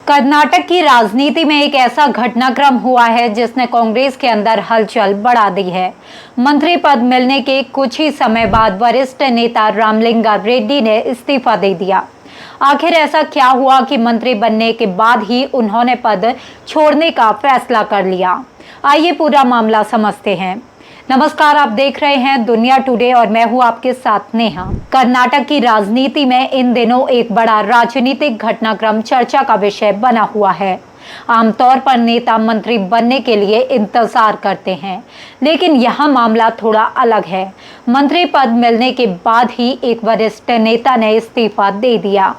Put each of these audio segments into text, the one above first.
कर्नाटक की राजनीति में एक ऐसा घटनाक्रम हुआ है जिसने कांग्रेस के अंदर हलचल बढ़ा दी है। मंत्री पद मिलने के कुछ ही समय बाद वरिष्ठ नेता रामलिंगा रेड्डी ने इस्तीफा दे दिया। आखिर ऐसा क्या हुआ कि मंत्री बनने के बाद ही उन्होंने पद छोड़ने का फैसला कर लिया? आइए पूरा मामला समझते हैं। नमस्कार, आप देख रहे हैं दुनिया टुडे और मैं हूं आपके साथ नेहा। कर्नाटक की राजनीति में इन दिनों एक बड़ा राजनीतिक घटनाक्रम चर्चा का विषय बना हुआ है। आमतौर पर नेता मंत्री बनने के लिए इंतजार करते हैं, लेकिन यह मामला थोड़ा अलग है। मंत्री पद मिलने के बाद ही एक वरिष्ठ नेता ने इस्तीफा दे दिया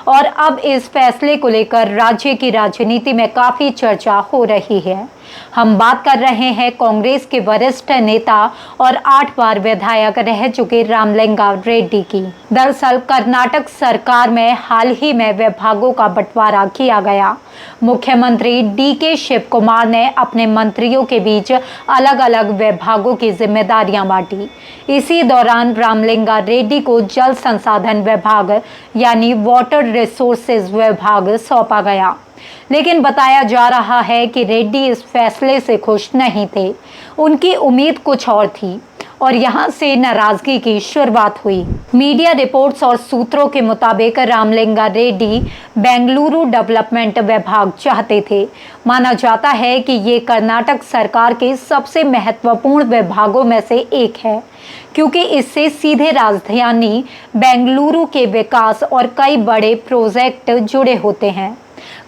और अब इस फैसले को लेकर राज्य की राजनीति में काफी चर्चा हो रही है। हम बात कर रहे हैं कांग्रेस के वरिष्ठ नेता और 8 बार विधायक रह चुके रामलिंगा रेड्डी की। दरअसल कर्नाटक सरकार में हाल ही में विभागों का बंटवारा किया गया। मुख्यमंत्री डीके शिव कुमार ने अपने मंत्रियों के बीच अलग अलग विभागों की जिम्मेदारियां बांटी। इसी दौरान रामलिंगा रेड्डी को जल संसाधन विभाग यानी वाटर रिसोर्सेज विभाग सौंपा गया, लेकिन बताया जा रहा है कि रेड्डी इस फैसले से खुश नहीं थे। उनकी उम्मीद कुछ और थी और यहां से नाराजगी की शुरुआत हुई। मीडिया रिपोर्ट्स और सूत्रों के मुताबिक रामलिंगा रेड्डी बेंगलुरु डेवलपमेंट विभाग चाहते थे। माना जाता है कि ये कर्नाटक सरकार के सबसे महत्वपूर्ण विभागों में से एक है, क्योंकि इससे सीधे राजधानी बेंगलुरु के विकास और कई बड़े प्रोजेक्ट जुड़े होते हैं।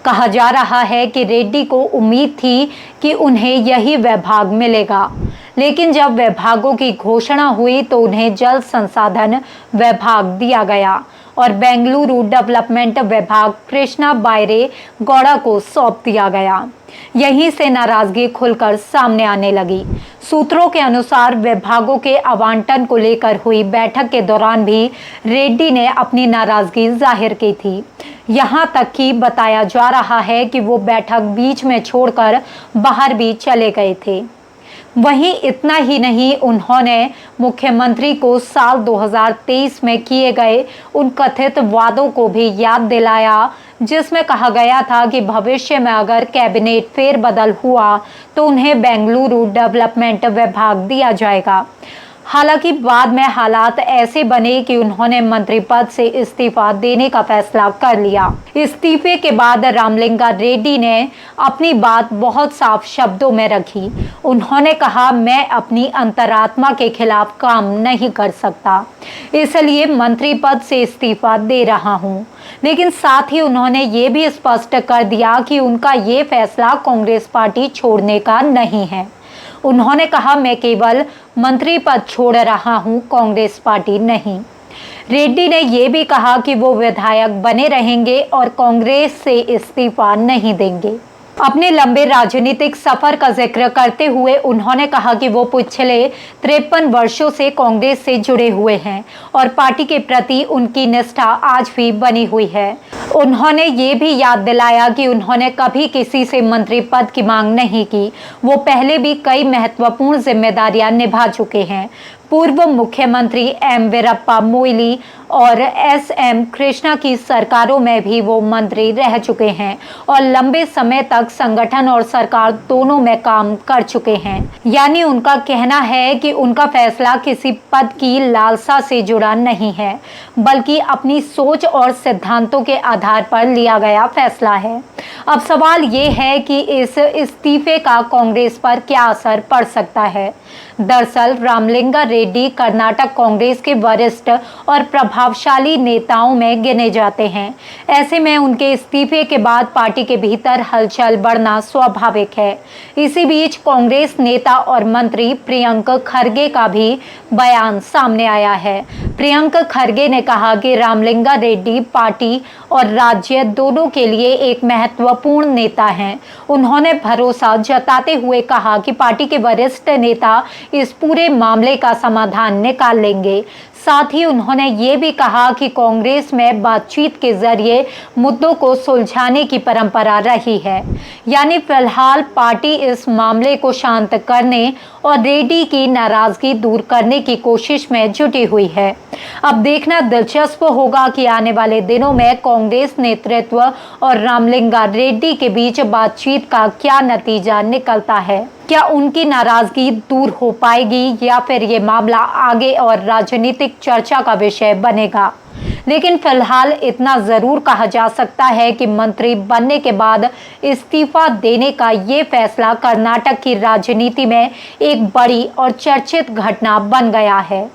कहा जा रहा है कि रेड्डी को उम्मीद थी कि उन्हें यही विभाग मिलेगा, लेकिन जब विभागों की घोषणा हुई तो उन्हें जल संसाधन विभाग दिया गया और बेंगलुरु डेवलपमेंट विभाग कृष्णा बायरे गौड़ा को सौंप दिया गया। यहीं से नाराजगी खुलकर सामने आने लगी। सूत्रों के अनुसार विभागों के आवंटन को लेकर हुई बैठक के दौरान भी रेड्डी ने अपनी नाराजगी जाहिर की थी। यहाँ तक कि बताया जा रहा है कि वो बैठक बीच में छोड़कर बाहर भी चले गए थे। वहीं इतना ही नहीं, उन्होंने मुख्यमंत्री को साल 2023 में किए गए उन कथित वादों को भी याद दिलाया, जिसमें कहा गया था कि भविष्य में अगर कैबिनेट फेरबदल हुआ तो उन्हें बेंगलुरु डेवलपमेंट विभाग दिया जाएगा। हालांकि बाद में हालात ऐसे बने कि उन्होंने मंत्री पद से इस्तीफा देने का फैसला कर लिया। इस्तीफे के बाद रामलिंगा रेड्डी ने अपनी बात बहुत साफ शब्दों में रखी। उन्होंने कहा, मैं अपनी अंतरात्मा के खिलाफ काम नहीं कर सकता, इसलिए मंत्री पद से इस्तीफा दे रहा हूं। लेकिन साथ ही उन्होंने ये भी स्पष्ट कर दिया कि उनका ये फैसला कांग्रेस पार्टी छोड़ने का नहीं है। उन्होंने कहा, मैं केवल मंत्री पद छोड़ रहा हूं, कांग्रेस पार्टी नहीं। रेड्डी ने यह भी कहा कि वो विधायक बने रहेंगे और कांग्रेस से इस्तीफा नहीं देंगे। अपने लंबे राजनीतिक सफर का जिक्र करते हुए उन्होंने कहा कि वो पिछले 53 वर्षों से कांग्रेस से जुड़े हुए हैं और पार्टी के प्रति उनकी निष्ठा आज भी बनी हुई है। उन्होंने ये भी याद दिलाया कि उन्होंने कभी किसी से मंत्री पद की मांग नहीं की। वो पहले भी कई महत्वपूर्ण जिम्मेदारियां निभा चुके हैं। पूर्व मुख्यमंत्री एम वीरप्पा मोइली और एसएम कृष्णा की सरकारों में भी वो मंत्री रह चुके हैं और लंबे समय तक संगठन और सरकार दोनों में काम कर चुके हैं। यानी उनका कहना है कि उनका फैसला किसी पद की लालसा से जुड़ा नहीं है, बल्कि अपनी सोच और सिद्धांतों के आधार पर लिया गया फैसला है। अब सवाल ये है कि इस इस्तीफे का कांग्रेस पर क्या असर पड़ सकता है। दरअसल रामलिंगा रेड्डी कर्नाटक कांग्रेस के वरिष्ठ और प्रभावशाली नेताओं में गिने जाते हैं। ऐसे में उनके इस्तीफे के बाद पार्टी के भीतर हलचल बढ़ना स्वाभाविक है। इसी बीच कांग्रेस नेता और मंत्री प्रियंक खरगे का भी बयान सामने आया है। प्रियंक खरगे ने कहा कि रामलिंगा रेड्डी पार्टी और राज्य दोनों के लिए एक महत्वपूर्ण नेता हैं। उन्होंने भरोसा जताते हुए कहा कि पार्टी के वरिष्ठ नेता इस पूरे मामले का समाधान निकाल लेंगे। साथ ही उन्होंने ये भी कहा कि कांग्रेस में बातचीत के जरिए मुद्दों को सुलझाने की परंपरा रही है, यानी फिलहाल पार्टी इस मामले को शांत करने और रेड्डी की नाराजगी दूर करने की कोशिश में जुटी हुई है। अब देखना दिलचस्प होगा कि आने वाले दिनों में कांग्रेस नेतृत्व और रामलिंगा रेड्डी के बीच बातचीत का क्या नतीजा निकलता है। क्या उनकी नाराजगी दूर हो पाएगी या फिर ये मामला आगे और राजनीतिक चर्चा का विषय बनेगा। लेकिन फिलहाल इतना जरूर कहा जा सकता है कि मंत्री बनने के बाद इस्तीफा देने का ये फैसला कर्नाटक की राजनीति में एक बड़ी और चर्चित घटना बन गया है,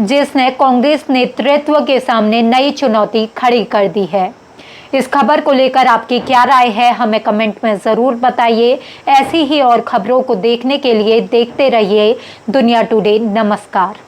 जिसने कांग्रेस नेतृत्व के सामने नई चुनौती खड़ी कर दी है। इस खबर को लेकर आपकी क्या राय है, हमें कमेंट में ज़रूर बताइए। ऐसी ही और खबरों को देखने के लिए देखते रहिए दुनिया टुडे। नमस्कार।